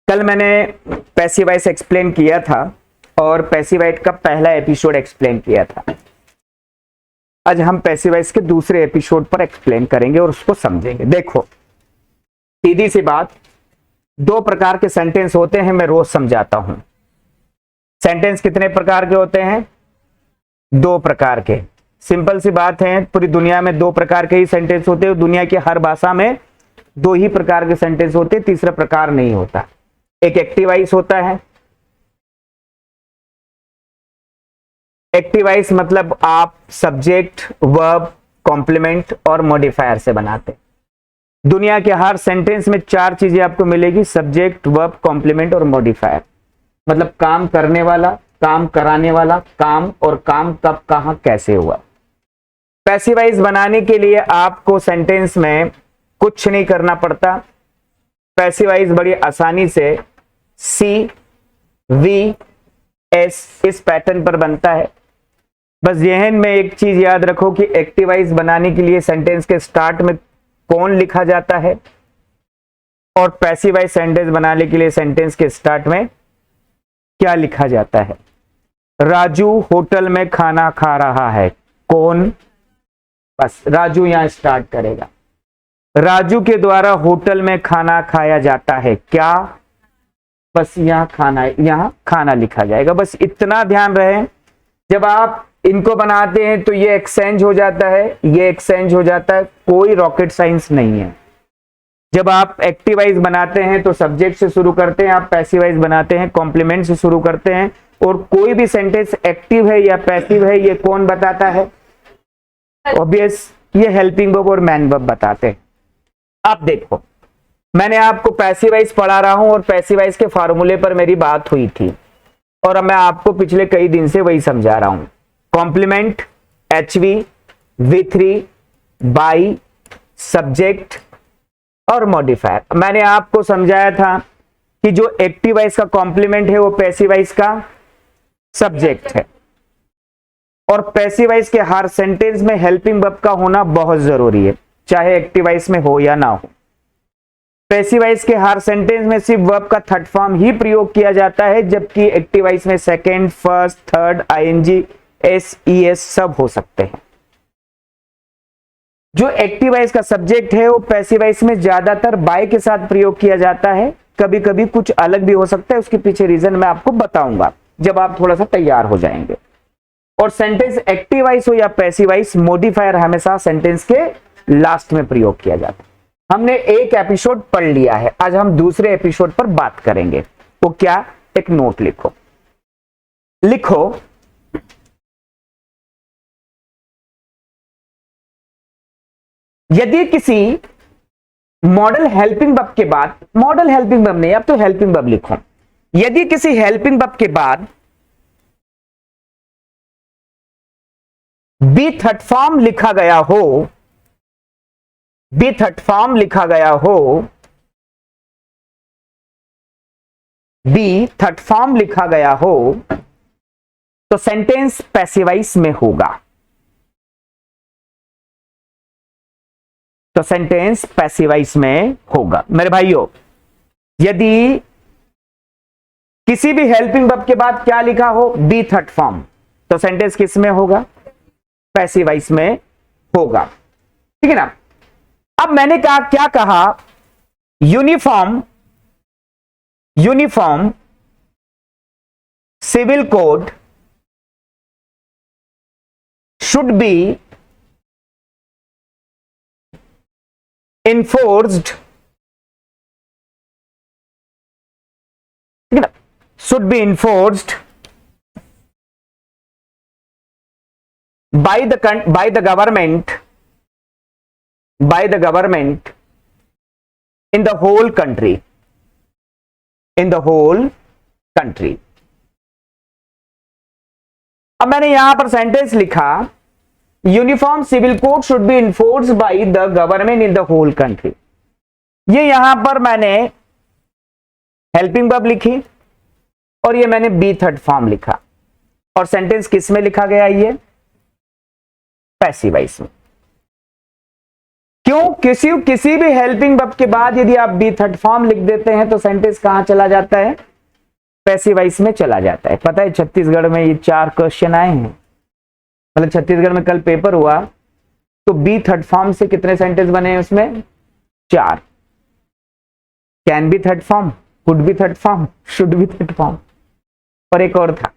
कल मैंने passive voice explain किया था और पैसिव वॉइस का पहला एपिसोड एक्सप्लेन किया था। आज हम पैसिव वॉइस के दूसरे एपिसोड पर एक्सप्लेन करेंगे और उसको समझेंगे। देखो, सीधी सी बात, दो प्रकार के सेंटेंस होते हैं, मैं रोज समझाता हूं। सेंटेंस कितने प्रकार के होते हैं? दो प्रकार के। सिंपल सी बात है, पूरी दुनिया में दो प्रकार के ही सेंटेंस होते हैं। दुनिया की हर भाषा में दो ही प्रकार के सेंटेंस होते हैं, तीसरा प्रकार नहीं होता। एक एक्टिव वॉइस होता है। एक्टिव वॉइस मतलब आप सब्जेक्ट, वर्ब, कॉम्प्लीमेंट और मॉडिफायर से बनाते हैं। दुनिया के हर सेंटेंस में चार चीजें आपको मिलेगी: सब्जेक्ट, वर्ब, कॉम्प्लीमेंट और मॉडिफायर। मतलब काम करने वाला, काम कराने वाला, काम और काम कब, कहां, कैसे हुआ। पैसिव वॉइस बनाने के लिए आपको सेंटेंस में कुछ नहीं करना पड़ता। पैसिव वॉइस बड़ी आसानी से सी, वी, एस इस पैटर्न पर बनता है। बस जहन में एक चीज याद रखो कि एक्टिव वॉइस बनाने के लिए सेंटेंस के स्टार्ट में कौन लिखा जाता है और पैसिव वॉइस सेंटेंस बनाने के लिए सेंटेंस के स्टार्ट में क्या लिखा जाता है। राजू होटल में खाना खा रहा है। कौन? बस राजू यहां स्टार्ट करेगा। राजू के द्वारा होटल में खाना खाया जाता है। क्या? बस यहां खाना लिखा जाएगा। बस इतना ध्यान रहे। जब आप इनको बनाते हैं तो ये एक्सचेंज हो जाता है, ये एक्सचेंज हो जाता है, कोई रॉकेट साइंस नहीं है। जब आप एक्टिव वॉइस बनाते हैं तो सब्जेक्ट से शुरू करते हैं, आप पैसिव वॉइस बनाते हैं कॉम्प्लीमेंट से शुरू करते हैं। और कोई भी सेंटेंस एक्टिव है या पैसिव है ये कौन बताता है? ऑब्वियस, ये हेल्पिंग वर्ब और मैन वर्ब बताते हैं। अब देखो, मैंने आपको पैसिव वॉइस पढ़ा रहा हूं और पैसिव वॉइस के फार्मूले पर मेरी बात हुई थी और मैं आपको पिछले कई दिन से वही समझा रहा हूं। Complement, HV, V3, by, subject और मॉडिफायर। मैंने आपको समझाया था कि जो एक्टिव वॉइस का कॉम्प्लीमेंट है वो पैसिव वॉइस का सब्जेक्ट है और पैसिव वॉइस के हर सेंटेंस में हेल्पिंग वर्ब का होना बहुत जरूरी है, चाहे एक्टिव वॉइस में हो या ना हो। पैसिव वॉइस के हर सेंटेंस में सिर्फ वर्ब का थर्ड फॉर्म ही प्रयोग किया जाता है, जबकि एक्टिव वॉइस में second, first, third, ING, S, ES सब हो सकते हैं। जो एक्टिव वॉइस का सब्जेक्ट है वो पैसिव वॉइस में ज्यादातर बाय के साथ प्रयोग किया जाता है। कभी कभी कुछ अलग भी हो सकता है, उसके पीछे रीजन मैं आपको बताऊंगा जब आप थोड़ा सा तैयार हो जाएंगे। और सेंटेंस एक्टिव वॉइस हो या पैसिव वॉइस, मॉडिफायर हमेशा सेंटेंस के लास्ट में प्रयोग किया जाता है। हमने एक एपिसोड पढ़ लिया है, आज हम दूसरे एपिसोड पर बात करेंगे। वो क्या? एक नोट लिखो। यदि किसी मॉडल हेल्पिंग वर्ब के बाद, मॉडल हेल्पिंग वर्ब नहीं, अब तो हेल्पिंग वर्ब लिखो। यदि किसी हेल्पिंग वर्ब के बाद बी थर्ड फॉर्म लिखा गया हो, बी थर्ड फॉर्म लिखा गया हो, बी थर्ड फॉर्म लिखा गया हो तो सेंटेंस पैसिव वॉइस में होगा। तो सेंटेंस पैसिव वॉइस में होगा। मेरे भाइयों, यदि किसी भी हेल्पिंग वर्ब के बाद क्या लिखा हो? बी थर्ड फॉर्म, तो सेंटेंस किस में होगा? पैसिव वॉइस में होगा। ठीक है ना? अब मैंने कहा, क्या कहा? Uniform civil code should be enforced, should be enforced by the government in the whole country, अब मैंने यहां पर सेंटेंस लिखा, uniform civil code should be enforced by the government in the whole country. ये यहां पर मैंने हेल्पिंग वर्ब लिखी और ये मैंने बी थर्ड फॉर्म लिखा और सेंटेंस किस में लिखा गया? ये पैसिव वॉइस में। क्यों क्यों? किसी भी हेल्पिंग वर्ब के बाद यदि आप बी थर्ड फॉर्म लिख देते हैं तो सेंटेंस कहां चला जाता है? पैसिव वॉइस में चला जाता है। पता है छत्तीसगढ़ में ये 4 क्वेश्चन आए हैं, मतलब छत्तीसगढ़ में कल पेपर हुआ तो बी थर्ड फॉर्म से कितने सेंटेंस बने हैं उसमें? 4। Can be third form, could be third form, should be third form, और एक और था।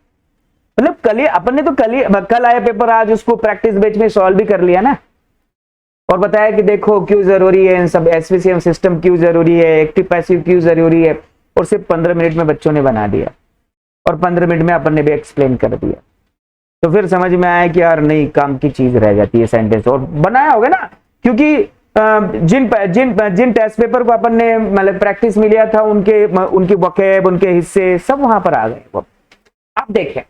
मतलब अपन ने तो कल आया पेपर, आज उसको प्रैक्टिस बेच में सॉल्व भी कर लिया ना, और बताया कि देखो क्यों जरूरी है इन सब, एसवीसीएम सिस्टम क्यों जरूरी है, एक्टिव पैसिव क्यों जरूरी है, और सिर्फ 15 मिनट में बच्चों ने बना दिया, और 15 मिनट में अपन ने भी एक्सप्लेन कर दिया। तो फिर समझ में आया कि यार नहीं, काम की चीज रह जाती है सेंटेंस, और बनाया होगा ना, क्योंकि जिन टेस्ट पेपर को अपन ने मतलब प्रैक्टिस में लिया था उनकी वोकैब, उनके हिस्से सब वहां पर आ गए। अब देखें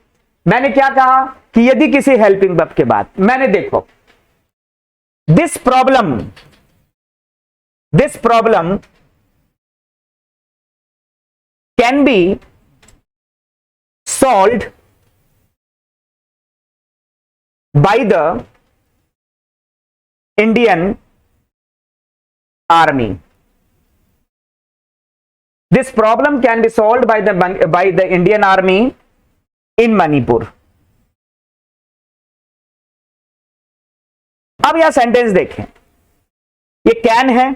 मैंने क्या कहा कि यदि किसी हेल्पिंग वर्ब के बाद मैंने देखो this problem can be solved by the Indian army. This problem can be solved by the Indian Army in Manipur. अब यह सेंटेंस देखें, ये कैन है,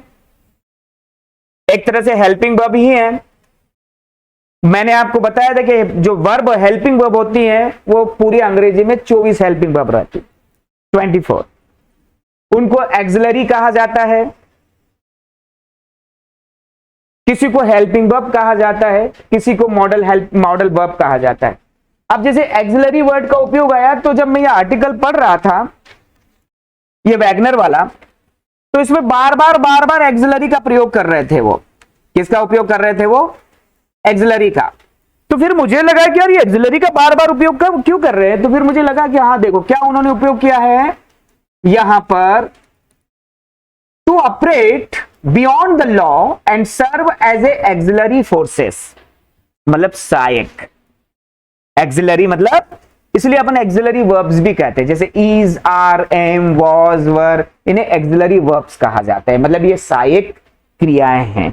एक तरह से हेल्पिंग वर्ब ही है। मैंने आपको बताया था कि जो वर्ब हेल्पिंग वर्ब होती है वो पूरी अंग्रेजी में 24 हेल्पिंग वर्ब रहती, 24। उनको एक्सिलरी कहा जाता है, किसी को हेल्पिंग वर्ब कहा जाता है, किसी को मॉडल वर्ब कहा जाता है। अब जैसे एक्सिलरी वर्ड का उपयोग आया, तो जब मैं ये आर्टिकल पढ़ रहा था ये वैगनर वाला, तो इसमें बार बार एक्सिलरी का प्रयोग कर रहे थे। वो किसका उपयोग कर रहे थे? वो एक्सिलरी का। तो फिर मुझे लगा कि यार ये एक्सिलरी का बार बार उपयोग क्यों कर रहे हैं? तो फिर मुझे लगा कि हाँ देखो क्या उन्होंने उपयोग किया है यहां पर, to operate beyond the law and serve as a auxiliary forces, मतलब सहायक। एक्सिलरी मतलब इसलिए अपन एक्सिलरी वर्ब्स भी कहते हैं, जैसे इज, आर, एम, वॉज, वर, इन्हें एक्सिलरी वर्ब्स कहा जाता है, मतलब ये सहायक क्रियाएं हैं।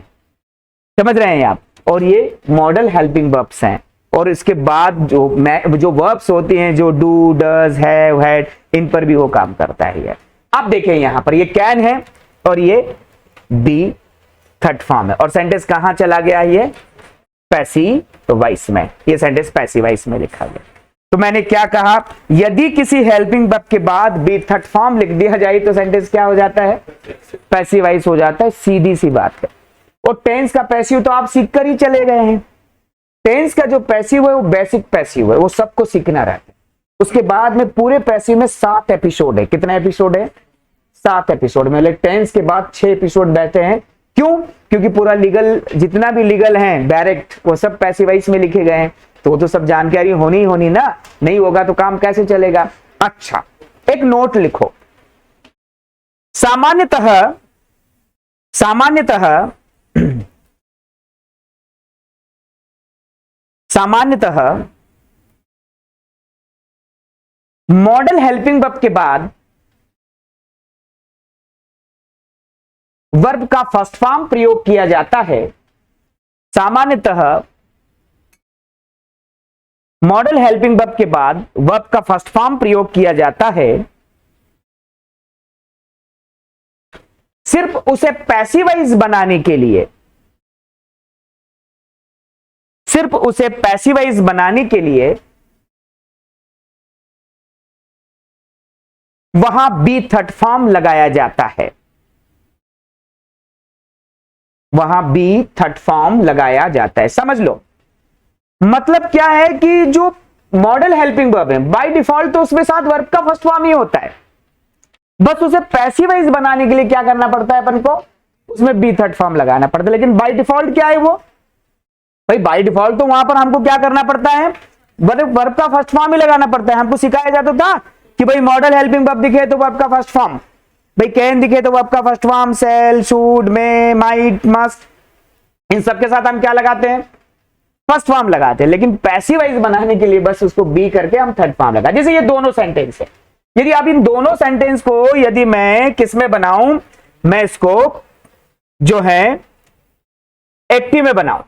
समझ रहे हैं आप? और ये मॉडल हेल्पिंग वर्ब्स हैं। और इसके बाद जो वर्ब्स होती हैं, जो डू, डज, हैव, हैड, इन पर भी वो काम करता है ये। आप देखें यहां पर ये कैन है और ये बी थर्ड फॉर्म है, और सेंटेंस कहां चला गया? ये पैसिव वॉइस में, ये सेंटेंस पैसिव वॉइस में लिखा गया। तो मैंने क्या कहा, यदि किसी हेल्पिंग वर्ब के बाद बी थर्ड फॉर्म लिख दिया जाए तो सेंटेंस क्या हो जाता है? पैसिव वॉइस हो जाता है, सीधी सी बात है। और टेंस का पैसिव तो आप सीख कर ही चले गए हैं। टेंस का जो पैसिव है वो बेसिक पैसिव है, वो सबको सीखना रहता है। उसके बाद में पूरे पैसिव में 7 एपिसोड है। कितना एपिसोड है? 7 एपिसोड में। मतलब टेंस के बाद 6 एपिसोड बैठे हैं। क्यों? क्योंकि पूरा लीगल, जितना भी लीगल है डायरेक्ट, वो सब पैसिव वॉइस में लिखे गए हैं। तो वो तो सब जानकारी होनी ना, नहीं होगा तो काम कैसे चलेगा? अच्छा, एक नोट लिखो। सामान्यतः मॉडल हेल्पिंग वर्ब के बाद वर्ब का फर्स्ट फॉर्म प्रयोग किया जाता है। सामान्यतः मॉडल हेल्पिंग वर्ब के बाद वर्ब का फर्स्ट फॉर्म प्रयोग किया जाता है सिर्फ उसे पैसिवाइज बनाने के लिए। सिर्फ उसे पैसिवाइज बनाने के लिए वहां बी थर्ड फॉर्म लगाया जाता है। वहां बी थर्ड फॉर्म लगाया जाता है। समझ लो, मतलब क्या है कि जो मॉडल हेल्पिंग वर्ब है बाय डिफॉल्ट तो उसमें साथ वर्ब का फर्स्ट फॉर्म ही होता है, बस उसे पैसिवाइज बनाने के लिए क्या करना पड़ता है अपन को? उसमें बी थर्ड फॉर्म लगाना पड़ता है। लेकिन बाय डिफॉल्ट क्या है वो? भाई बाय डिफॉल्ट तो वहां पर हमको क्या करना पड़ता है? वर्ब का फर्स्ट फॉर्म ही लगाना पड़ता है। हमको सिखाया जाता था कि भाई मॉडल हेल्पिंग वर्ब दिखे तो वर्ब का फर्स्ट फॉर्म, भाई कैन दिखे तो वर्ब का first form, shall, should, may, might, must, इन सब के साथ हम क्या लगाते हैं? फर्स्ट फॉर्म लगाते हैं। लेकिन पैसिवाइज बनाने के लिए बस उसको बी करके हम थर्ड फॉर्म लगाते। जैसे ये दोनों सेंटेंस है, यदि आप इन दोनों सेंटेंस को यदि मैं किस में बनाऊं? मैं इसको जो है एक्टिव में बनाऊं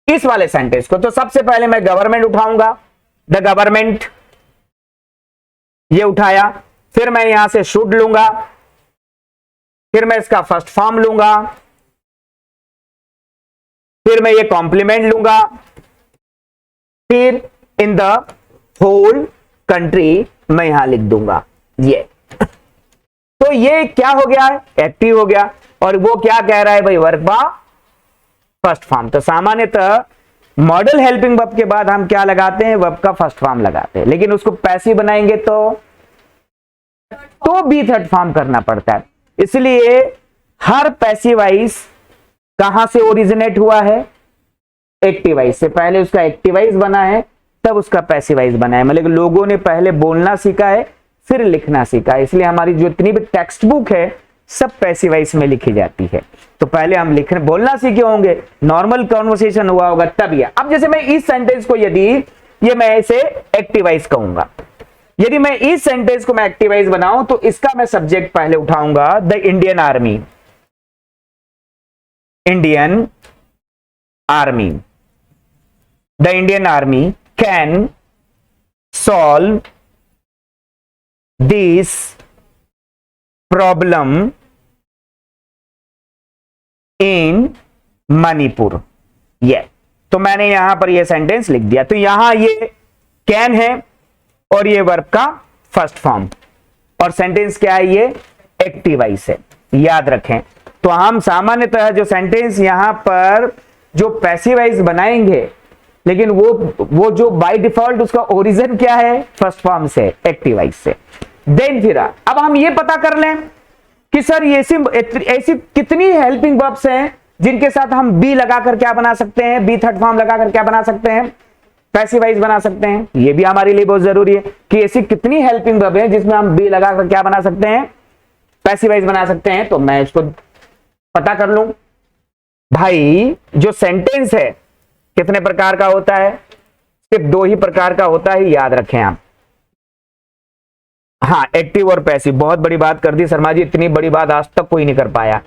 इस वाले सेंटेंस को। तो सबसे पहले मैं गवर्नमेंट उठाऊंगा, द गवर्नमेंट, ये उठाया। फिर मैं यहां से शुड लूंगा, फिर मैं इसका फर्स्ट फॉर्म लूंगा, फिर मैं ये कॉम्प्लीमेंट लूंगा, फिर इन द होल कंट्री मैं यहां लिख दूंगा ये। तो ये क्या हो गया है, एक्टिव हो गया। और वो क्या कह रहा है भाई, वर्ब का फर्स्ट फॉर्म। तो सामान्यतः मॉडल हेल्पिंग वर्ब के बाद हम क्या लगाते हैं, वर्ब का फर्स्ट फॉर्म लगाते हैं। लेकिन उसको पैसिव बनाएंगे तो बी थर्ड फॉर्म करना पड़ता है। इसलिए हर पैसिव वॉइस कहां से ओरिजिनेट हुआ है, एक्टिव वॉइस से। पहले उसका एक्टिव वॉइस बना है, तब उसका पैसिव वॉइस बना है। मतलब लोगों ने पहले बोलना सीखा है, फिर लिखना सीखा है। इसलिए हमारी जो इतनी भी टेक्स्ट बुक है सब पैसिव वॉइस में लिखी जाती है। तो पहले हम लिखने बोलना सीखे होंगे, नॉर्मल कॉन्वर्सेशन हुआ होगा तब ये। अब जैसे मैं इस सेंटेंस को यदि ये मैं इसे एक्टिव वॉइस कहूंगा, यदि मैं इस सेंटेंस को मैं एक्टिव वॉइस बनाऊं तो इसका मैं सब्जेक्ट पहले उठाऊंगा, the Indian army. Indian army, the Indian army can solve this problem in Manipur. ये तो मैंने यहां पर ये सेंटेंस लिख दिया। तो यहां ये कैन है और ये वर्ब का फर्स्ट फॉर्म, और सेंटेंस क्या है, ये एक्टिव वॉइस है, याद रखें। तो हम सामान्यतः जो सेंटेंस यहां पर जो पैसिव वॉइस बनाएंगे, लेकिन वो जो बाय डिफॉल्ट उसका ओरिजिन क्या है, फर्स्ट फॉर्म से, एक्टिव वॉइस से। देन फिर अब हम ये पता कर लें कि सर ये ऐसी कितनी हेल्पिंग वर्ब्स हैं जिनके साथ हम बी लगाकर क्या बना सकते हैं, बी थर्ड फॉर्म लगाकर क्या बना सकते हैं, पैसिव वॉइस बना सकते हैं। ये भी हमारे लिए बहुत जरूरी है कि ऐसी कितनी हेल्पिंग वर्ब है जिसमें हम बी लगाकर क्या बना सकते हैं, पैसिव वॉइस बना सकते हैं। तो मैं इसको पता कर लूं। भाई जो सेंटेंस है कितने प्रकार का होता है, सिर्फ दो ही प्रकार का होता है, याद रखें आप। हाँ, एक्टिव और पैसिव। बहुत बड़ी बात कर दी शर्मा जी, इतनी बड़ी बात आज तक कोई नहीं कर पाया।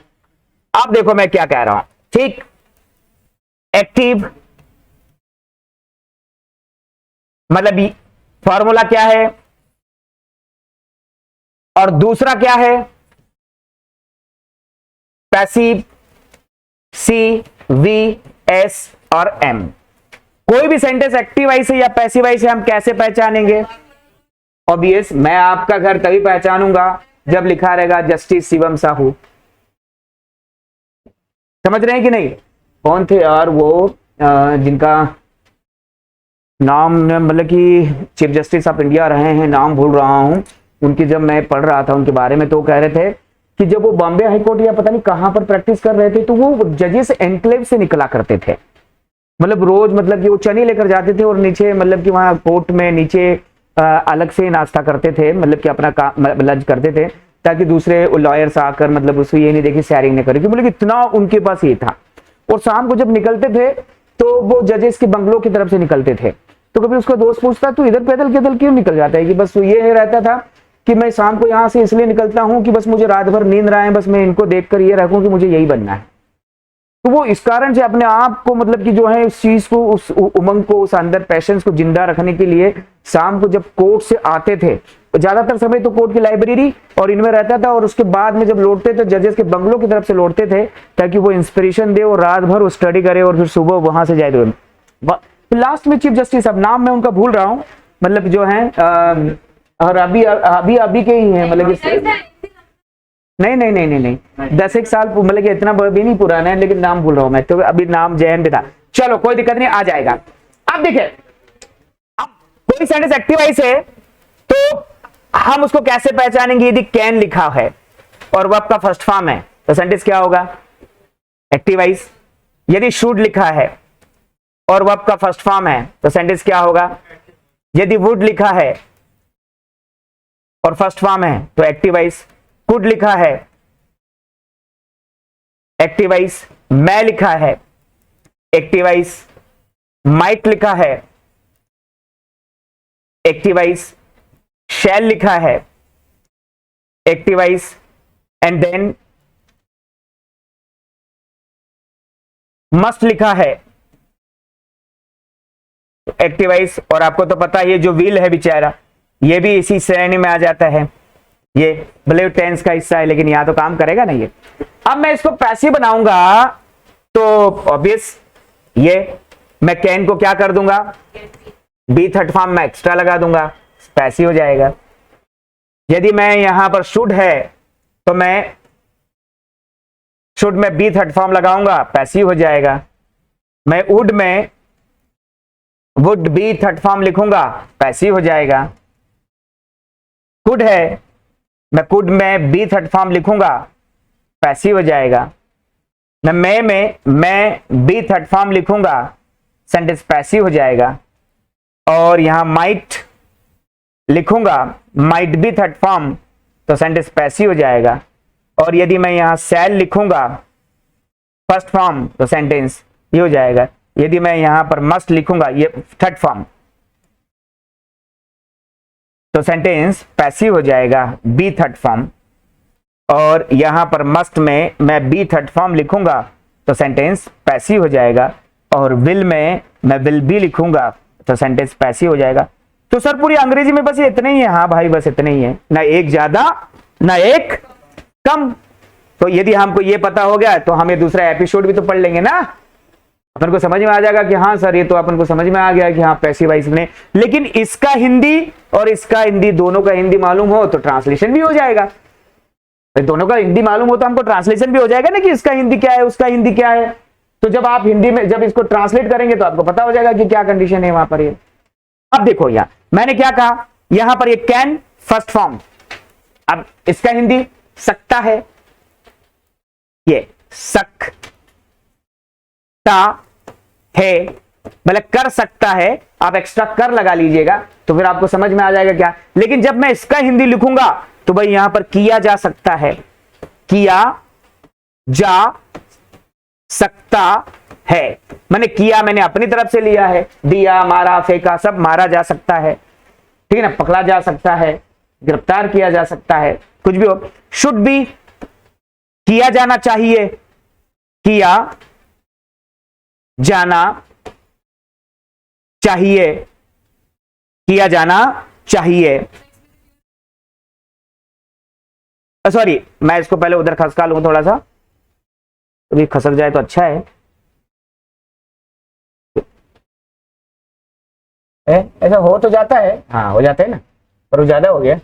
अब देखो मैं क्या कह रहा हूं, ठीक। एक्टिव मतलब फॉर्मूला क्या है, और दूसरा क्या है पैसिव, सी, वी, एस और एम। कोई भी सेंटेंस एक्टिव वॉइस है या पैसिव वॉइस है हम कैसे पहचानेंगे, ऑब्वियस, मैं आपका घर तभी पहचानूंगा जब लिखा रहेगा जस्टिस शिवम साहू। समझ रहे हैं कि नहीं। कौन थे यार वो जिनका नाम मतलब कि चीफ जस्टिस ऑफ इंडिया रहे हैं, नाम भूल रहा हूं उनकी। जब मैं पढ़ रहा था उनके बारे में तो कह रहे थे कि जब वो बॉम्बे हाई कोर्ट या पता नहीं कहां पर प्रैक्टिस कर रहे थे तो वो जजेस एनक्लेव से निकला करते थे। मतलब रोज मतलब कि वो चने लेकर जाते थे और नीचे मतलब कि वहां कोर्ट में नीचे अलग से नाश्ता करते थे, मतलब कि अपना लंच करते थे, ताकि दूसरे लॉयर्स आकर मतलब उसको ये नहीं देखे शेयरिंग न करे, कि मतलब इतना उनके पास ये था। और शाम को जब निकलते थे तो वो जजेस के बंगलों की तरफ से निकलते थे। तो कभी उसका दोस्त पूछता तू इधर पैदल क्यों निकल जाता है, कि बस ये रहता था कि मैं शाम को यहां से इसलिए निकलता हूं कि बस मुझे रात भर नींद रहा है, बस मैं इनको देखकर ये रखूं कि मुझे यही बनना है। तो वो इस कारण से अपने आप को मतलब कि जो है उस चीज को, उस उमंग को, उस अंदर पैशंस को जिंदा रखने के लिए शाम को जब कोर्ट से आते थे, ज्यादातर समय तो कोर्ट की लाइब्रेरी और इनमें रहता था, और उसके बाद में जब लौटते थे जजेस के बंगलों की तरफ से लौटते थे, ताकि वो इंस्पिरेशन दे और रात भर वो स्टडी करे और फिर सुबह वहां से जाए। लास्ट में चीफ जस्टिस, अब नाम मैं उनका भूल रहा हूं, मतलब जो है और अभी के ही है, मतलब नहीं 10 साल मतलब कि इतना भी नहीं पुराना है, लेकिन नाम भूल रहा हूं मैं, तो अभी नाम जैन पे था। चलो कोई दिक्कत नहीं, आ जाएगा। अब देखिए, अब कोई सेंटेंस एक्टिव वॉइस है तो हम उसको कैसे पहचानेंगे, यदि कैन लिखा है और वर्ब का फर्स्ट फॉर्म है तो सेंटेंस क्या होगा, एक्टिव वॉइस। यदि शुड लिखा है और वर्ब का फर्स्ट फॉर्म है तो सेंटेंस क्या होगा, यदि वुड लिखा है और फर्स्ट फॉर्म है तो एक्टिव वॉइस। कुड लिखा है, एक्टिव वॉइस। मैं लिखा है, एक्टिव वॉइस। माइट लिखा है, एक्टिव वॉइस। शैल लिखा है, active voice. And then must लिखा है एक्टिव वॉइस, और आपको तो पता है ये जो विल है बेचारा ये भी इसी श्रेणी में आ जाता है, ये भले टेंस का हिस्सा है लेकिन यहां तो काम करेगा ना ये। अब मैं इसको पैसिव बनाऊंगा तो ऑब्वियस ये मैं कैन को क्या कर दूंगा, बी थर्ड फॉर्म में एक्स्ट्रा लगा दूंगा, पैसिव हो जाएगा। यदि मैं यहां पर शुड है तो मैं शुड में बी थर्ड फॉर्म लगाऊंगा, पैसिव हो जाएगा। मैं वुड में वुड बी थर्ड फॉर्म लिखूंगा, पैसिव हो जाएगा। कुड है, मैं कुड में बी थर्ड फॉर्म लिखूंगा, पैसिव हो जाएगा। मैं बी थर्ड फॉर्म लिखूंगा, सेंटेंस पैसिव हो जाएगा। और यहां माइट लिखूंगा, माइट बी थर्ड फॉर्म, तो सेंटेंस पैसिव हो जाएगा। और यदि मैं यहां सेल लिखूंगा फर्स्ट फॉर्म तो सेंटेंस ये हो जाएगा। यदि मैं यहां पर मस्ट लिखूंगा ये थर्ड फॉर्म तो सेंटेंस पैसिव हो जाएगा, बी थर्ड फॉर्म। और यहां पर मस्ट में मैं बी थर्ड फॉर्म लिखूंगा तो सेंटेंस पैसिव हो जाएगा। और विल में मैं विल बी लिखूंगा तो सेंटेंस पैसिव हो जाएगा। तो सर पूरी अंग्रेजी में बस इतने ही है? हाँ भाई बस इतने ही है, ना एक ज्यादा ना एक कम। तो यदि हमको ये पता हो गया तो हम ये दूसरा एपिसोड भी तो पढ़ लेंगे ना, अपन को समझ में आ जाएगा कि हाँ सर ये तो अपन को समझ में आ गया कि हाँ पैसिव वॉइस में। लेकिन इसका हिंदी और इसका हिंदी दोनों का हिंदी मालूम हो तो ट्रांसलेशन भी हो जाएगा। दोनों का हिंदी मालूम हो तो हमको ट्रांसलेशन भी हो जाएगा ना कि इसका हिंदी क्या है उसका हिंदी क्या है। तो जब आप हिंदी में जब इसको ट्रांसलेट करेंगे तो आपको पता हो जाएगा कि क्या कंडीशन है वहां पर। ये अब देखो यहां मैंने क्या कहा, यहां पर ये कैन फर्स्ट फॉर्म, अब इसका हिंदी सकता है, ये सकता है मतलब कर सकता है, आप एक्स्ट्रा कर लगा लीजिएगा तो फिर आपको समझ में आ जाएगा क्या। लेकिन जब मैं इसका हिंदी लिखूंगा तो भाई यहां पर किया जा सकता है, किया जा सकता है, मैंने किया मैंने अपनी तरफ से लिया है, दिया मारा फेंका सब मारा जा सकता है, ठीक है ना, पकड़ा जा सकता है, गिरफ्तार किया जा सकता है, कुछ भी हो। शुड बी किया जाना चाहिए, किया जाना चाहिए, किया जाना चाहिए। सॉरी मैं इसको पहले उधर खसका लूं थोड़ा सा, अभी खसक जाए तो अच्छा है। ऐसा हो तो जाता है, हाँ हो जाता है ना, पर वो ज्यादा हो गया।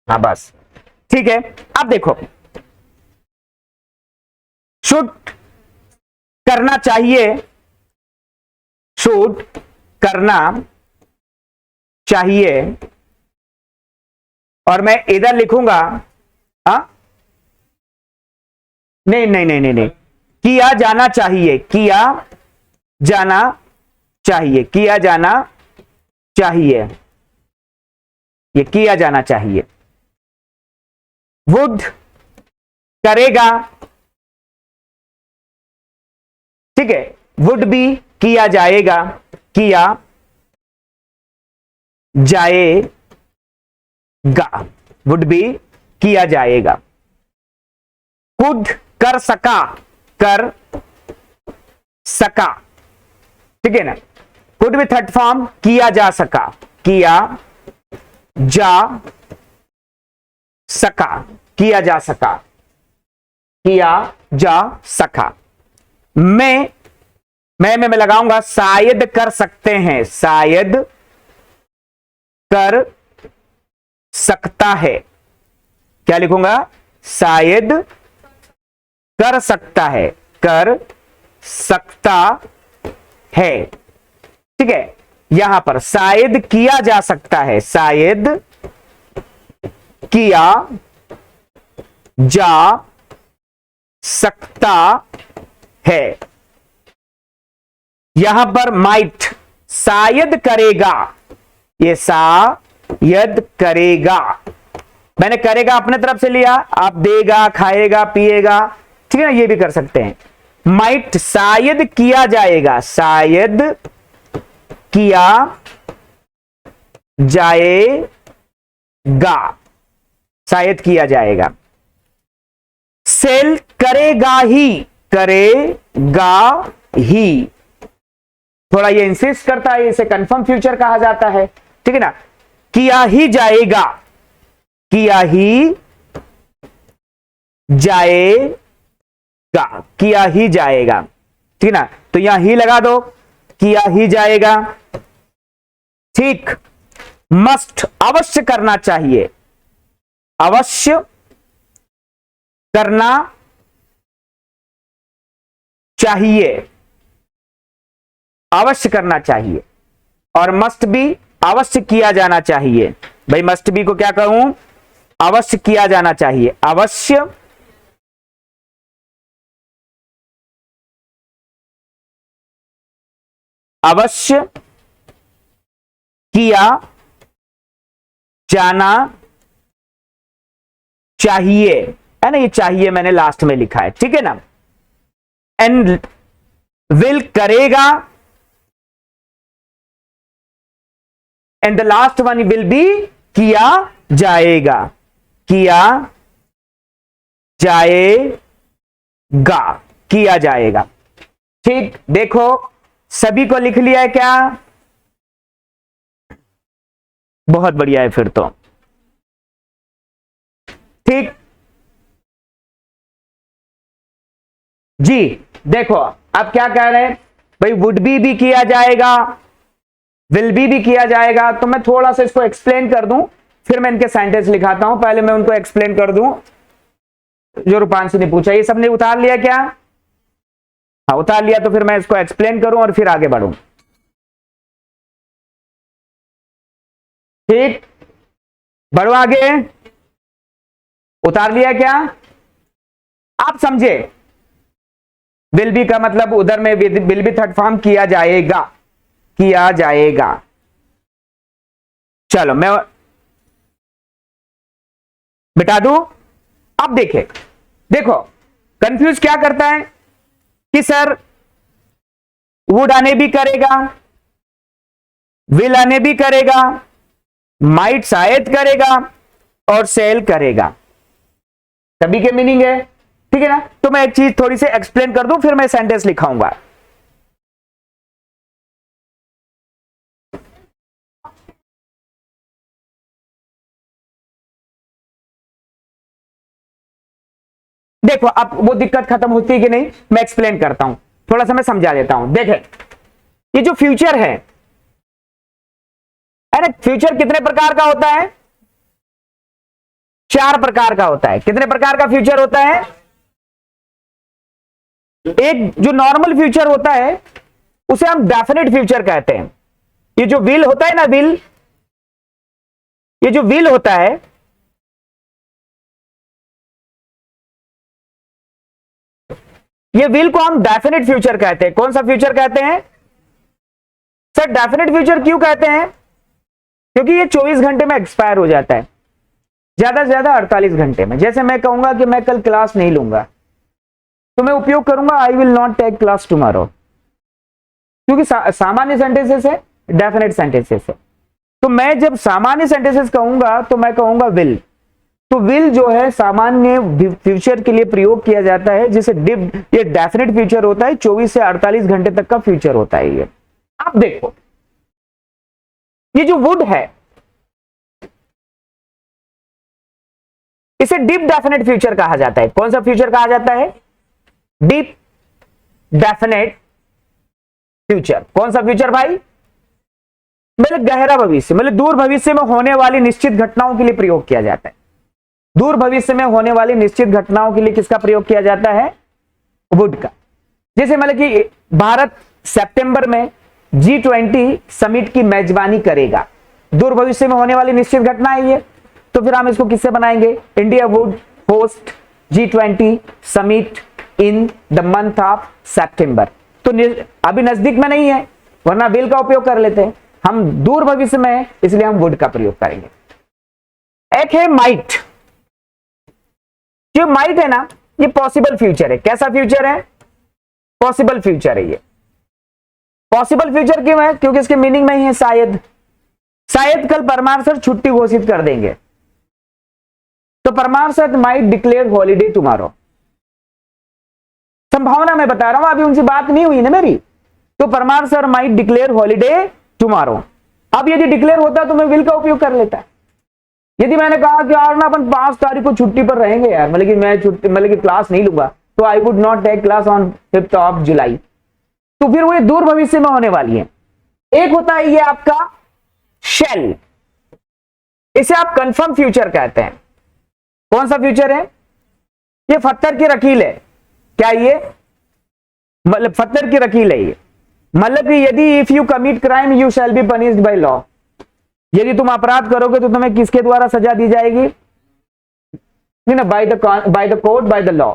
हाँ बस ठीक है। अब देखो शुड करना चाहिए, शुड करना चाहिए, और मैं इधर लिखूंगा नहीं नहीं नहीं नहीं नहीं, किया जाना चाहिए, किया जाना चाहिए, किया जाना चाहिए, ये किया जाना चाहिए। वुड करेगा, ठीक है, वुड भी किया जाएगा, किया जाएगा, वुड भी किया जाएगा। कुड कर सका, कर सका, ठीक है ना, कुड भी थर्ड फॉर्म, किया जा सका, किया जा सका, किया जा सका, किया जा सका। मैं लगाऊंगा शायद कर सकते हैं, शायद कर सकता है, क्या लिखूंगा, शायद कर सकता है, कर सकता है, ठीक है। यहां पर शायद किया जा सकता है, शायद किया जा सकता है। यहां पर माइट शायद करेगा, ये शायद करेगा, मैंने करेगा अपने तरफ से लिया, आप देगा खाएगा पिएगा, ठीक है ना, ये भी कर सकते हैं। माइट शायद किया जाएगा, शायद किया जाएगा, शायद किया जाएगा। सेल करेगा ही, थोड़ा ये इंसिस्ट करता है, इसे कंफर्म फ्यूचर कहा जाता है, ठीक है ना। किया ही जाएगा, किया ही जाएगा, ठीक है ना। तो यहां ही लगा दो, किया ही जाएगा, ठीक। मस्ट, अवश्य करना चाहिए, अवश्य करना चाहिए, अवश्य करना चाहिए। और मस्ट बी, अवश्य किया जाना चाहिए। भाई मस्ट बी को क्या कहूं, अवश्य किया जाना चाहिए, अवश्य किया जाना चाहिए, है ना। ये चाहिए मैंने लास्ट में लिखा है, ठीक है ना। एंड विल, करेगा, and the last one will be किया जाएगा, किया जाएगा, ठीक। देखो सभी को लिख लिया है क्या, बहुत बढ़िया है फिर तो, ठीक जी। देखो अब क्या कह रहे हैं भाई, वुड बी किया जाएगा, विल बी किया जाएगा। तो मैं थोड़ा सा इसको एक्सप्लेन कर दूं, फिर मैं इनके सेंटेंस लिखाता हूं। पहले मैं उनको एक्सप्लेन कर दूं जो रूपांशी ने पूछा। ये सबने उतार लिया क्या, हाँ उतार लिया, तो फिर मैं इसको एक्सप्लेन करूं और फिर आगे बढ़ूं, ठीक। बढ़ो आगे, उतार लिया क्या, आप समझे। विल बी का मतलब उधर में विल बी थर्ड फॉर्म किया जाएगा, किया जाएगा। चलो मैं बिठा दूं। अब देखो कंफ्यूज क्या करता है कि सर वुड आने भी करेगा, विल आने भी करेगा, माइट शायद करेगा, और सेल करेगा, सभी के मीनिंग है, ठीक है ना। तो मैं एक चीज थोड़ी सी एक्सप्लेन कर दूं, फिर मैं सेंटेंस लिखाऊंगा। देखो अब वो दिक्कत खत्म होती है कि नहीं, मैं एक्सप्लेन करता हूं, थोड़ा सा मैं समझा देता हूं। देखें ये जो फ्यूचर है ना, फ्यूचर कितने प्रकार का होता है, 4 प्रकार का होता है। कितने प्रकार का फ्यूचर होता है, एक जो नॉर्मल फ्यूचर होता है उसे हम डेफिनेट फ्यूचर कहते हैं। ये जो विल होता है ना, ये जो विल होता है, ये विल को हम डेफिनेट फ्यूचर कहते हैं। कौन सा फ्यूचर कहते हैं सर, डेफिनेट फ्यूचर क्यों कहते हैं, क्योंकि ये 24 घंटे में एक्सपायर हो जाता है, ज्यादा से ज्यादा 48 घंटे में। जैसे मैं कहूंगा कि मैं कल क्लास नहीं लूंगा, तो मैं उपयोग करूंगा I will not take class tomorrow, क्योंकि सामान्य सेंटेंसेस है, डेफिनेट सेंटेंसेस है। तो मैं जब सामान्य सेंटेंसेस कहूंगा तो मैं कहूंगा विल। तो विल जो है सामान्य फ्यूचर के लिए प्रयोग किया जाता है, जिसे ये डेफिनेट फ्यूचर होता है, 24 से 48 घंटे तक का फ्यूचर होता है ये। आप देखो ये जो वुड है इसे डीप डेफिनेट फ्यूचर कहा जाता है। कौन सा फ्यूचर कहा जाता है, डीप डेफिनेट फ्यूचर। कौन सा फ्यूचर भाई, मतलब गहरा भविष्य, मतलब दूर भविष्य में होने वाली निश्चित घटनाओं के लिए प्रयोग किया जाता है। दूर भविष्य में होने वाली निश्चित घटनाओं के लिए किसका प्रयोग किया जाता है, वुड का। जैसे मतलब कि भारत सितंबर में G20 समिट की मेजबानी करेगा, दूर भविष्य में होने वाली निश्चित घटना है ये। तो फिर हम इसको किससे बनाएंगे, India would host G20 summit in the month of September. तो अभी नजदीक में नहीं है, वरना विल का उपयोग कर लेते हैं। हम दूर भविष्य में है, इसलिए हम वुड का प्रयोग करेंगे। एक है माइट। जो माइट है ना, ये पॉसिबल फ्यूचर है। कैसा फ्यूचर है, पॉसिबल फ्यूचर है ये। पॉसिबल फ्यूचर क्यों है, क्योंकि इसके मीनिंग में ही है शायद। शायद कल परमार सर छुट्टी घोषित कर देंगे, तो Parmar sir might declare holiday tomorrow, संभावना मैं बता रहा हूं, अभी उनसे बात नहीं हुई ना मेरी। तो Parmar sir might declare holiday tomorrow. अब यदि डिक्लेयर होता तो मैं विल का उपयोग कर लेता। यदि मैंने कहा कि यार ना अपन 5 तारीख को छुट्टी पर रहेंगे यार, मतलब कि मैं छुट्टी मतलब कि क्लास नहीं लूंगा, तो I would not take class on 5th of July, तो फिर वो ये दूर भविष्य में होने वाली है। एक होता है ये आपका शेल, इसे आप कंफर्म फ्यूचर कहते हैं। कौन सा फ्यूचर है? ये पत्थर की रकील है। क्या ये? मतलब पत्थर की रकील है ये, मतलब कि यदि if you commit crime you shall be punished by law, यदि तुम अपराध करोगे तो तुम्हें किसके द्वारा सजा दी जाएगी? नहीं ना, by the court, by the law.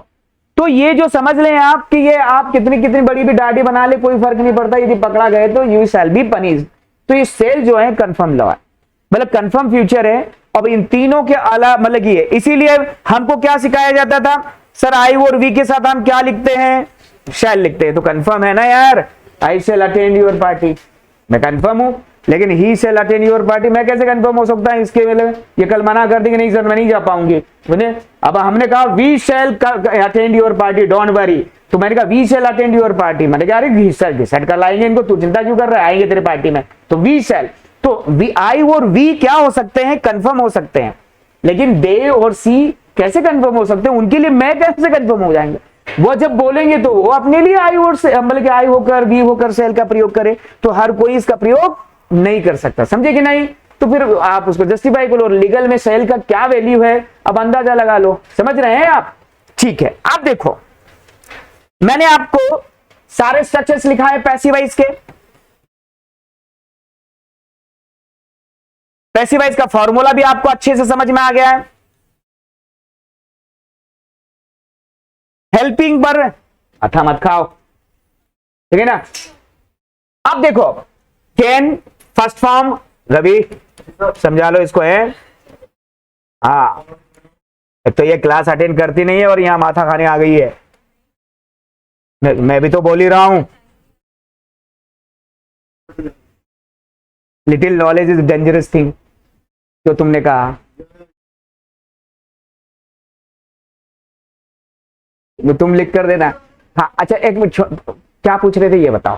तो ये जो समझ लें आप कि ये आप कितनी कितनी बड़ी भी दाढ़ी बना ले कोई फर्क नहीं पड़ता, यदि पकड़ा गए तो यू शैल बी पनिश्ड। तो ये सेल जो है कंफर्म लॉ है, मतलब कंफर्म फ्यूचर है। अब इन तीनों के अलावा मतलब ये, इसीलिए हमको क्या सिखाया जाता था सर, आई और वी के साथ हम क्या लिखते हैं? शैल लिखते हैं। तो कंफर्म है ना यार, आई शैल अटेंड योर पार्टी, मैं कंफर्म हूं। लेकिन ही शैल अटेंड योर पार्टी मैं कैसे कंफर्म हो सकता है? इसके मतलब ये कल मना कर दी कि नहीं सर मैं नहीं जा पाऊंगी, अब हमने कहा we shall attend your party don't worry, तो मैंने कहा we shall attend your party, मैंने कहा अरे डिसाइड कर लाएंगे इनको, तू चिंता क्यों कर रहा है, आएंगे तेरे पार्टी में। तो वी शैल, तो वी आई और वी क्या हो सकते हैं? कंफर्म हो सकते हैं। लेकिन दे और सी कैसे कंफर्म हो सकते हैं? उनके लिए मैं कैसे कंफर्म हो जाएंगे? वो जब बोलेंगे तो वो अपने लिए आई और से मतलब कि आई होकर वी होकर सेल का प्रयोग करे, तो हर कोई इसका प्रयोग नहीं कर सकता, समझे कि नहीं? तो फिर आप उसको जस्टिफाई करो, लीगल में सेल का क्या वैल्यू है अब अंदाजा लगा लो। समझ रहे हैं आप? ठीक है, आप देखो मैंने आपको सारे स्ट्रक्चर्स लिखा है पैसिवाइज के। पैसिवाइज का फॉर्मूला भी आपको अच्छे से समझ में आ गया है। हेल्पिंग पर अथा मत खाओ, ठीक है ना? अब देखो कैन फर्स्ट फॉर्म, रवि समझा लो इसको है। हाँ, तो ये क्लास अटेंड करती नहीं है और यहां माथा खाने आ गई है। मैं भी तो बोल ही रहा हूं, little knowledge is dangerous thing, जो तुमने कहा। तुम लिख कर देना। हाँ अच्छा, एक मिनट, क्या पूछ रहे थे ये बताओ।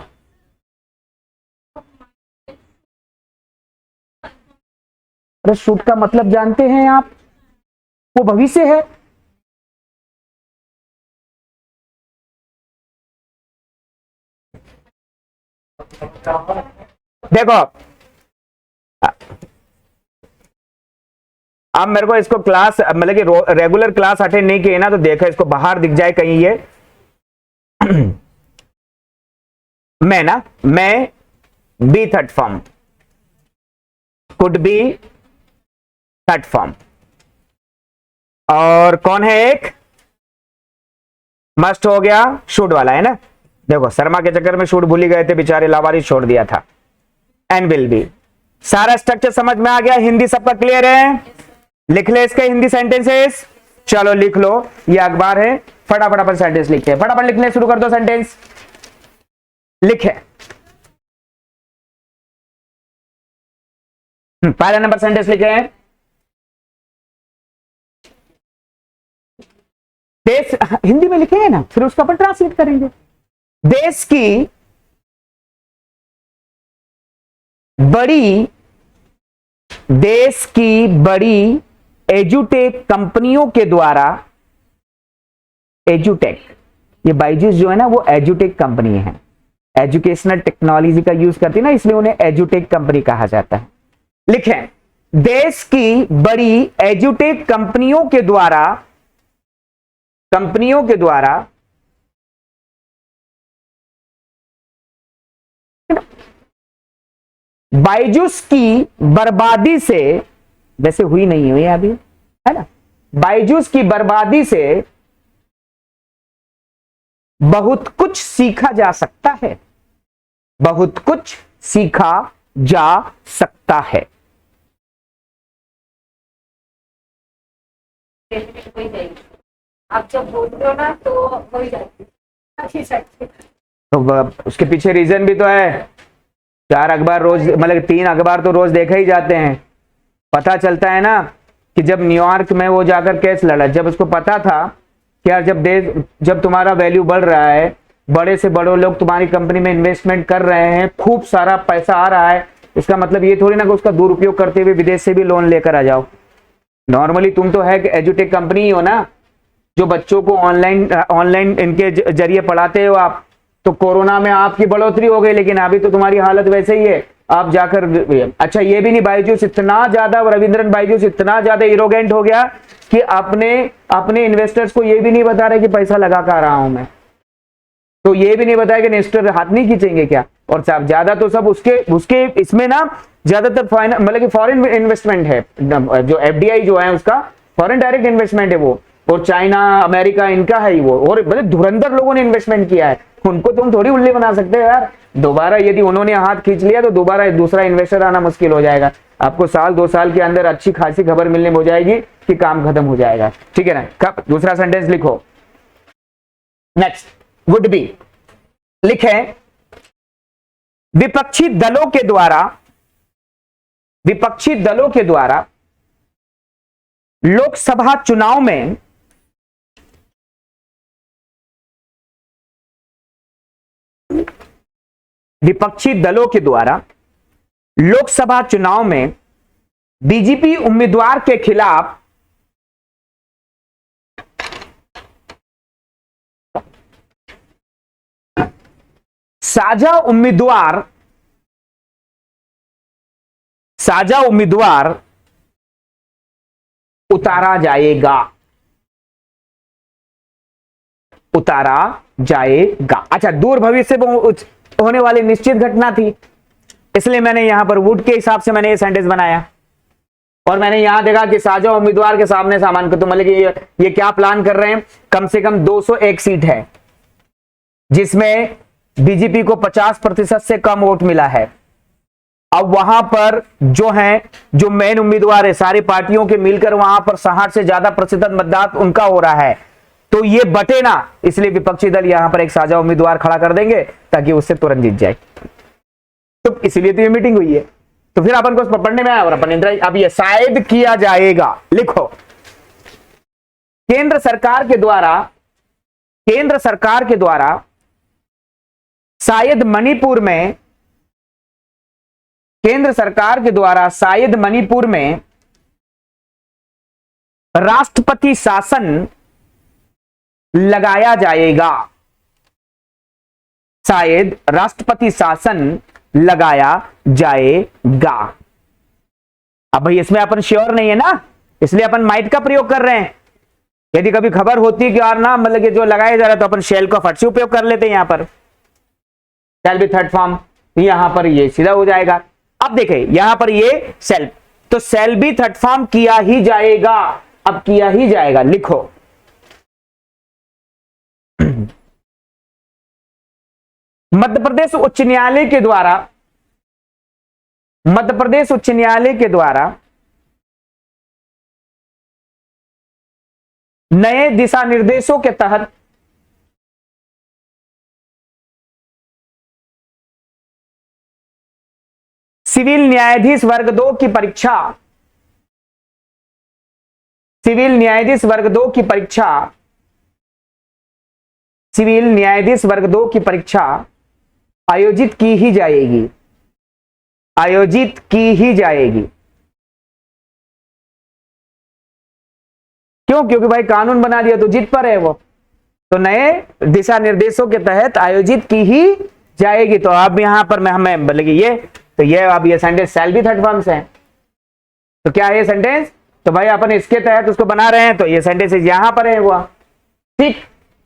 अरे शूट का मतलब जानते हैं आप? वो भविष्य है। देखो अब मेरे को इसको क्लास मतलब कि रेगुलर क्लास अटेंड नहीं किए ना, तो देखो इसको बाहर दिख जाए कहीं ये may be third form, could be third form, और कौन है एक मस्ट हो गया शुड वाला, है ना? देखो शर्मा के चक्कर में शुड भूल ही गए थे बेचारे, लावारिस छोड़ दिया था। एंड विल बी, सारा स्ट्रक्चर समझ में आ गया? हिंदी सबका क्लियर है? लिख ले इसके हिंदी सेंटेंसेस, चलो लिख लो, ये अखबार है, फटाफट अपन सेंटेंस लिखते हैं, फटाफट लिखने शुरू कर दो। सेंटेंस लिखे, पहला नंबर सेंटेंस लिखे हैं, देश, हिंदी में लिखेंगे ना, फिर उसका अपन ट्रांसलेट करेंगे। देश की बड़ी एजुटेक कंपनियों के द्वारा, एजुटेक, ये बाइजूस जो है ना वो एजुटेक कंपनी है, एजुकेशनल टेक्नोलॉजी का यूज करती है ना, इसलिए उन्हें एजुटेक कंपनी कहा जाता है। लिखें, देश की बड़ी एजुटेक कंपनियों के द्वारा बाइजूस की बर्बादी से, वैसे हुई नहीं हुई अभी, है ना? बाइजूस की बर्बादी से बहुत कुछ सीखा जा सकता है, बहुत कुछ सीखा जा सकता है। आप जब बोलते हो ना तो हो ही जाती है। तो उसके पीछे रीजन भी तो है, 4 अखबार रोज, मतलब 3 अखबार तो रोज देखे ही जाते हैं, पता चलता है ना कि जब न्यूयॉर्क में वो जाकर केस लड़ा, जब उसको पता था कि यार जब तुम्हारा वैल्यू बढ़ रहा है, बड़े से बड़े लोग तुम्हारी कंपनी में इन्वेस्टमेंट कर रहे हैं, खूब सारा पैसा आ रहा है, इसका मतलब ये थोड़ी ना कि उसका दुरुपयोग करते हुए विदेश से भी लोन लेकर आ जाओ। नॉर्मली तुम तो है एजुटेक कंपनी ही हो ना, जो बच्चों को ऑनलाइन इनके जरिए पढ़ाते हो आप। तो कोरोना में आपकी बढ़ोतरी हो गई, लेकिन अभी तो तुम्हारी हालत वैसे ही है। आप जाकर, अच्छा ये भी नहीं, बायजूस इतना ज्यादा, रविंद्रन बायजूस इतना ज्यादा इरोगेंट हो गया कि अपने इन्वेस्टर्स को ये भी नहीं बता रहे कि पैसा लगा कर रहा हूं मैं, तो ये भी नहीं बताया कि इन्वेस्टर हाथ नहीं खींचेंगे क्या। और साहब ज्यादा तो सब उसके इसमें ना ज्यादातर मतलब कि फॉरेन इन्वेस्टमेंट है, जो एफडीआई जो है उसका फॉरेन डायरेक्ट इन्वेस्टमेंट है वो, और चाइना अमेरिका इनका है ही वो, और मतलब धुरंधर लोगों ने इन्वेस्टमेंट किया है, उनको तुम थोड़ी उल्ले बना सकते हो यार। दोबारा यदि उन्होंने हाथ खींच लिया तो दोबारा दूसरा इन्वेस्टर आना मुश्किल हो जाएगा। आपको साल 2 साल के अंदर अच्छी खासी खबर मिलने हो जाएगी कि काम खत्म हो जाएगा, ठीक है ना। कब दूसरा सेंटेंस लिखो, नेक्स्ट वुड बी लिखे, विपक्षी दलों के द्वारा लोकसभा चुनाव में विपक्षी दलों के द्वारा लोकसभा चुनाव में बीजेपी उम्मीदवार के खिलाफ साझा उम्मीदवार उतारा जाएगा। अच्छा, दूर भविष्य में होने वाली निश्चित घटना थी, इसलिए मैंने यहां पर वुड के हिसाब से मैंने ये सेंटेंस बनाया। और मैंने यहां देखा कि साझा उम्मीदवार के सामने सामान को, तो मतलब कि ये क्या प्लान कर रहे हैं, कम से कम 201 सीट है जिसमें बीजेपी को 50% से कम वोट मिला है। अब वहां पर जो मेन उम्मीदवार है, सारी पार्टियों के मिलकर वहां पर 60 से ज्यादा प्रतिशत मतदान उनका हो रहा है, तो ये बटे ना, इसलिए विपक्षी दल यहां पर एक साझा उम्मीदवार खड़ा कर देंगे ताकि उससे तुरंत जीत जाए। तो इसलिए तो ये मीटिंग हुई है। तो फिर अपन को पढ़ने में आया और अपन अब ये शायद किया जाएगा, लिखो, केंद्र सरकार के द्वारा शायद मणिपुर में राष्ट्रपति शासन लगाया जाएगा। शायद राष्ट्रपति शासन लगाया जाएगा। अब भाई इसमें अपन श्योर नहीं है ना, इसलिए अपन माइट का प्रयोग कर रहे हैं। यदि कभी खबर होती कि यार ना, मतलब कि जो लगाया जा रहा है, तो अपन शेल का फट से उपयोग कर लेते हैं। यहां पर शैल बी थर्ड फॉर्म, यहां पर ये सीधा हो जाएगा। अब देखें यहां पर ये सेल, तो सेल बी थर्ड फॉर्म किया ही जाएगा। अब किया ही जाएगा, लिखो, मध्य प्रदेश उच्च न्यायालय के द्वारा नए दिशा निर्देशों के तहत सिविल न्यायाधीश वर्ग 2 की परीक्षा आयोजित की ही जाएगी। क्यों? क्योंकि भाई कानून बना दिया तो जिद पर है वो, तो नए दिशा निर्देशों के तहत आयोजित की ही जाएगी। तो अब यहां पर हमें मतलब ये अब ये sentence shall be third form से है। तो क्या है ये सेंटेंस? तो भाई अपन इसके तहत उसको बना रहे हैं, तो ये सेंटेंस यहां पर है हुआ, ठीक।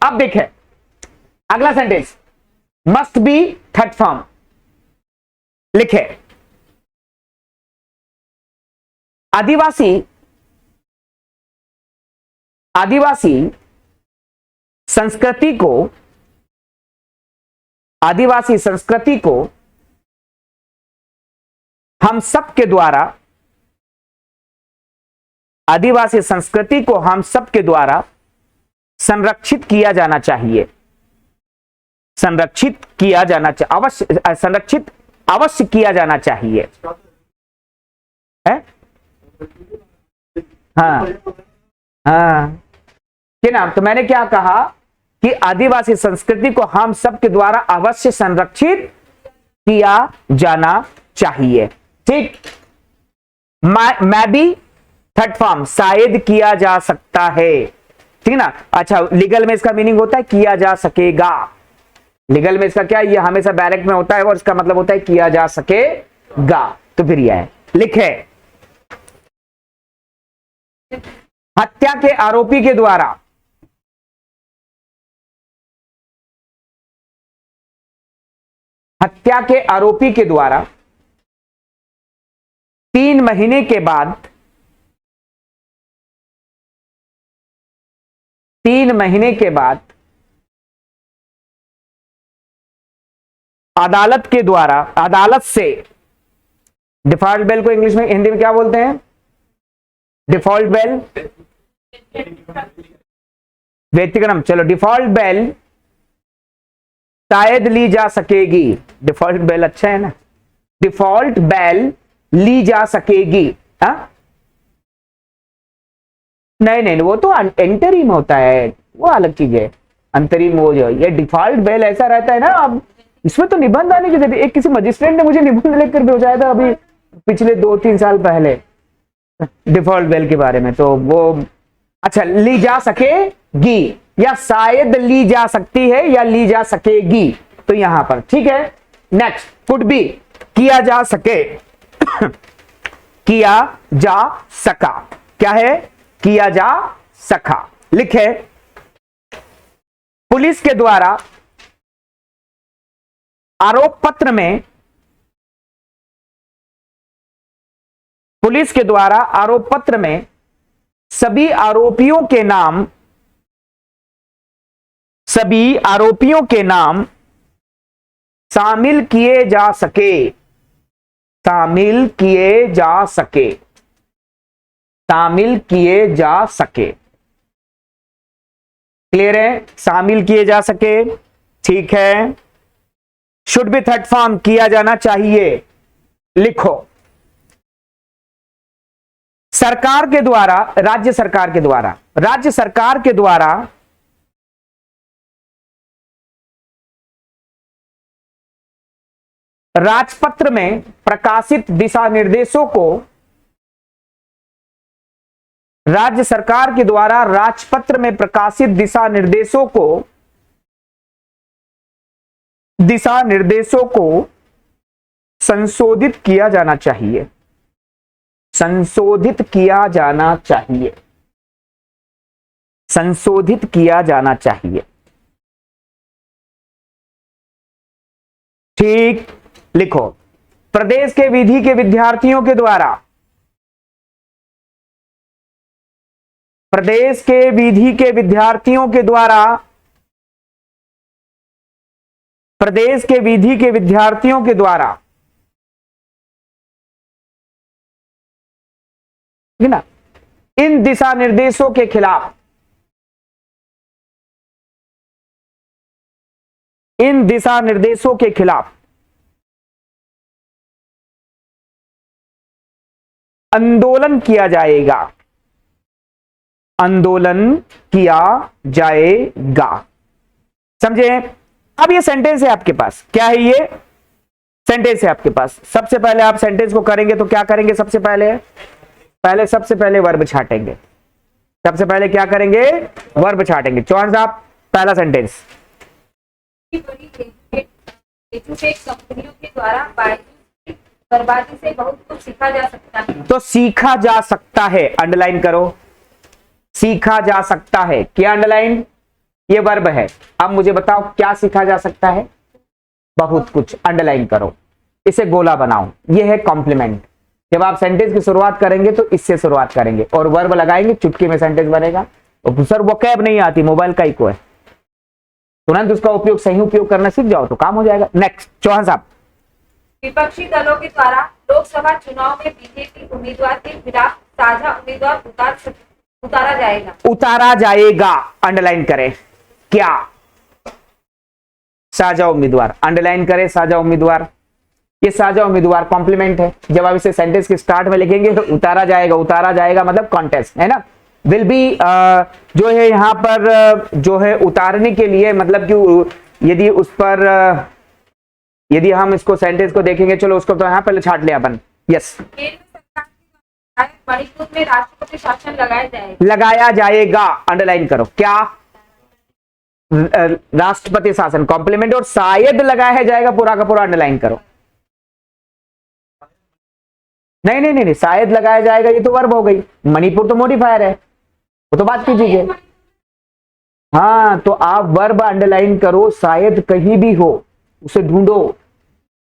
अब देखें अगला sentence, must be third form, लिखे, आदिवासी संस्कृति को हम सब के द्वारा संरक्षित किया जाना चाहिए। अवश्य किया जाना चाहिए। है? हाँ हाँ, कि ना। तो मैंने क्या कहा कि आदिवासी संस्कृति को हम सब के द्वारा अवश्य संरक्षित किया जाना चाहिए। ठीक, मैं भी थर्ड फॉर्म शायद किया जा सकता है, ठीक ना। अच्छा, लीगल में इसका मीनिंग होता है किया जा सकेगा। लीगल में इसका क्या है, ये हमेशा डायरेक्ट में होता है और इसका मतलब होता है किया जा सकेगा। तो फिर यह है, लिखे हत्या के आरोपी के द्वारा हत्या के आरोपी के द्वारा 3 महीने के बाद 3 महीने के बाद अदालत के द्वारा, अदालत से, डिफॉल्ट बेल को इंग्लिश में हिंदी में क्या बोलते हैं, डिफॉल्ट बेल, व्यतिक्रम, चलो डिफॉल्ट बेल शायद ली जा सकेगी। डिफॉल्ट बेल अच्छा है ना, डिफॉल्ट बेल ली जा सकेगी। हा? नहीं नहीं, वो तो इंटरिम होता है, वो अलग चीज है। अंतरिम वो जो, ये डिफॉल्ट बेल ऐसा रहता है ना। अब इसमें तो निबंध आने की जरूरत, एक किसी मजिस्ट्रेट ने मुझे निबंध लिखकर भेजा था अभी पिछले 2-3 साल पहले डिफॉल्ट बेल के बारे में। तो वो अच्छा, ली जा सकेगी या शायद ली जा सकती है या ली जा सकेगी, तो यहां पर ठीक है। नेक्स्ट, कुड बी, किया जा सके किया जा सका, क्या है, किया जा सका। लिखे पुलिस के द्वारा आरोप पत्र में, पुलिस के द्वारा आरोप पत्र में सभी आरोपियों के नाम, सभी आरोपियों के नाम शामिल किए जा सके, शामिल किए जा सके, शामिल किए जा सके। क्लियर है, शामिल किए जा सके, ठीक है। शुड बी थर्ड फॉर्म, किया जाना चाहिए। लिखो सरकार के द्वारा, राज्य सरकार के द्वारा, राज्य सरकार के द्वारा राजपत्र में प्रकाशित दिशा निर्देशों को, राज्य सरकार के द्वारा राजपत्र में प्रकाशित दिशा निर्देशों को, दिशा निर्देशों को संशोधित किया जाना चाहिए, संशोधित किया जाना चाहिए, संशोधित किया जाना चाहिए। ठीक, लिखो प्रदेश के विधि के विद्यार्थियों के द्वारा, प्रदेश के विधि के विद्यार्थियों के द्वारा, प्रदेश के विधि के विद्यार्थियों के द्वारा, है ना, इन दिशा निर्देशों के खिलाफ, इन दिशा निर्देशों के खिलाफ आंदोलन किया जाएगा, आंदोलन किया जाएगा। समझे। अब ये सेंटेंस है आपके पास, क्या है ये सेंटेंस है आपके पास। सबसे पहले आप सेंटेंस को करेंगे तो क्या करेंगे, सबसे पहले वर्ब छाटेंगे। सबसे पहले क्या करेंगे, वर्ब छाटेंगे। चौहान साहब, पहला सेंटेंस, कंपनियों के द्वारा बर्बादी से बहुत कुछ सीखा जा सकता है। तो सीखा जा सकता है, अंडरलाइन करो, सीखा जा सकता है। क्या अंडरलाइन, ये वर्ब है। अब मुझे बताओ क्या सीखा जा सकता है, बहुत कुछ, अंडरलाइन करो, इसे गोला बनाओ। ये है कॉम्प्लीमेंट। जब आप सेंटेंस की शुरुआत करेंगे तो इससे शुरुआत करेंगे और वर्ब लगाएंगे, चुटकी में सेंटेंस बनेगा। तो सर वो कैब नहीं आती, मोबाइल का ही को है, तुरंत उसका उपयोग, सही उपयोग करना सीख जाओ तो काम हो जाएगा। नेक्स्ट, चौहान साहब, विपक्षी दलों के द्वारा लोकसभा चुनाव में बीजेपी उम्मीदवार के खिलाफ साझा उम्मीदवार उतारा जाएगा, उतारा जाएगा, अंडरलाइन करें। क्या, साझा उम्मीदवार, अंडरलाइन करें, साझा उम्मीदवार। ये साझा उम्मीदवार कॉम्प्लीमेंट है। जब आप इसे सेंटेंस के स्टार्ट में लिखेंगे तो उतारा जाएगा मतलब कॉन्टेस्ट है ना। विल बी जो है यहाँ पर जो है उतारने के लिए, मतलब कि यदि उस पर यदि हम इसको सेंटेंस को देखेंगे, चलो उसको तो यहाँ पहले छाट लिया अपन। यस, मणिपुर में राष्ट्रपति शासन लगाया जाएगा, अंडरलाइन करो। क्या? राष्ट्रपति शासन कॉम्प्लीमेंट, और शायद लगाया जाएगा पूरा का पूरा अंडरलाइन करो। नहीं, शायद लगाया जाएगा ये तो वर्ब हो गई, मणिपुर तो मॉडिफायर है, वो तो बात कीजिए। हाँ, तो आप वर्ब अंडरलाइन करो, शायद कहीं भी हो उसे ढूंढो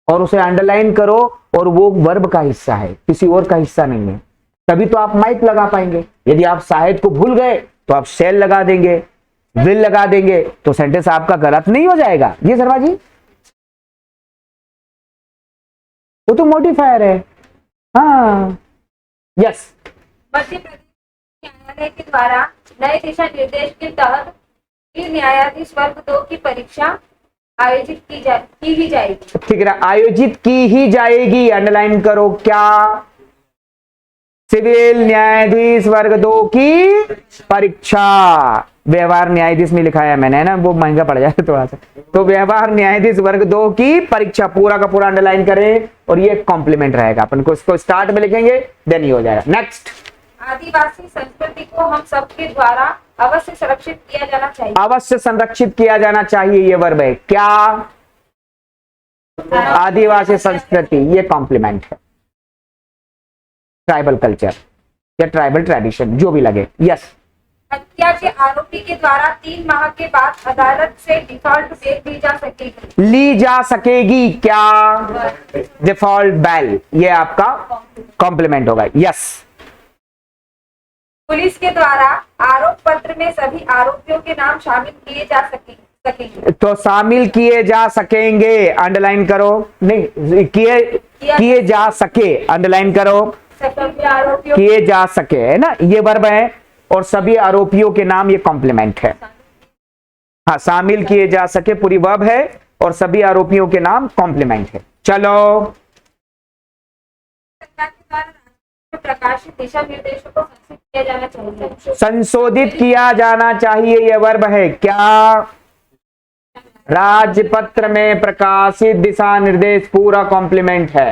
और उसे अंडरलाइन करो, और वो वर्ब का हिस्सा है, किसी और का हिस्सा नहीं है, तभी तो आप माइक लगा पाएंगे। यदि आप शायद को भूल गए तो आप शेल लगा देंगे, विल लगा देंगे, तो सेंटेंस आपका गलत नहीं हो जाएगा। ये शर्मा जी, वो तो मॉडिफायर है। हाँ, यस। मध्य प्रदेश न्यायालय के द्वारा नए दिशा निर्देश के तहत न्यायाधीश वर्ग 2 की परीक्षा आयोजित की ही जाएगी। ठीक है, आयोजित की ही जाएगी, अंडरलाइन करो। क्या? सिविल न्यायाधीश वर्ग 2 की परीक्षा। व्यवहार न्यायाधीश में लिखा है मैंने, है ना, वो महंगा पड़ जाए थोड़ा सा, तो व्यवहार न्यायाधीश वर्ग 2 की परीक्षा पूरा का पूरा अंडरलाइन करें, और ये कॉम्प्लीमेंट रहेगा। अपन को इसको स्टार्ट में लिखेंगे, देन ये हो जाएगा। नेक्स्ट, आदिवासी संस्कृति को हम सबके द्वारा अवश्य संरक्षित किया जाना चाहिए। अवश्य संरक्षित किया जाना चाहिए, ये वर्ब है। क्या? आदिवासी संस्कृति, ये कॉम्प्लीमेंट है। ट्राइबल कल्चर या ट्राइबल ट्रेडिशन, जो भी लगे। यस। हत्या के आरोपी के द्वारा 3 माह के बाद अदालत से डिफॉल्ट बेल ली जा सकेगी। क्या? डिफॉल्ट बेल, ये आपका कॉम्प्लीमेंट होगा। यस। पुलिस के द्वारा आरोप पत्र में सभी आरोपियों के नाम शामिल किए जा सकेंगे। तो शामिल किए जा सकेंगे, अंडरलाइन करो। नहीं, किए जा सके, अंडरलाइन करो। किए जा सके, है ना, ये वर्ब है, और सभी आरोपियों के नाम, ये कॉम्प्लीमेंट है। हाँ, शामिल किए जा सके पूरी वर्ब है, और सभी आरोपियों के नाम कॉम्प्लीमेंट है। चलो, प्रकाशित दिशा निर्देशों को संशोधित किया जाना चाहिए, यह वर्ब है। क्या? राजपत्र में प्रकाशित दिशा निर्देश पूरा कॉम्प्लीमेंट है।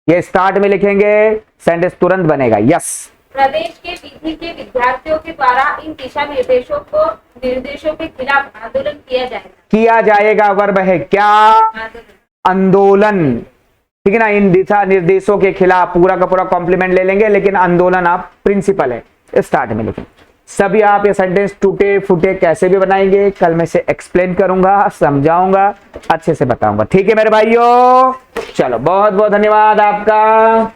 ये स्टार्ट में लिखेंगे, सेंटेंस तुरंत बनेगा। यस। प्रदेश के विधि के विद्यार्थियों के द्वारा इन दिशा निर्देशों के खिलाफ आंदोलन किया जाएगा, वर्ब है। क्या? आंदोलन। ठीक है ना, इन दिशा निर्देशों के खिलाफ पूरा का पूरा कॉम्प्लीमेंट ले लेंगे, लेकिन आंदोलन आप प्रिंसिपल है, स्टार्ट में लिखें। सभी आप ये सेंटेंस टूटे फूटे कैसे भी बनाएंगे, कल मैं से एक्सप्लेन करूंगा, समझाऊंगा, अच्छे से बताऊंगा। ठीक है मेरे भाइयों, चलो बहुत बहुत धन्यवाद आपका।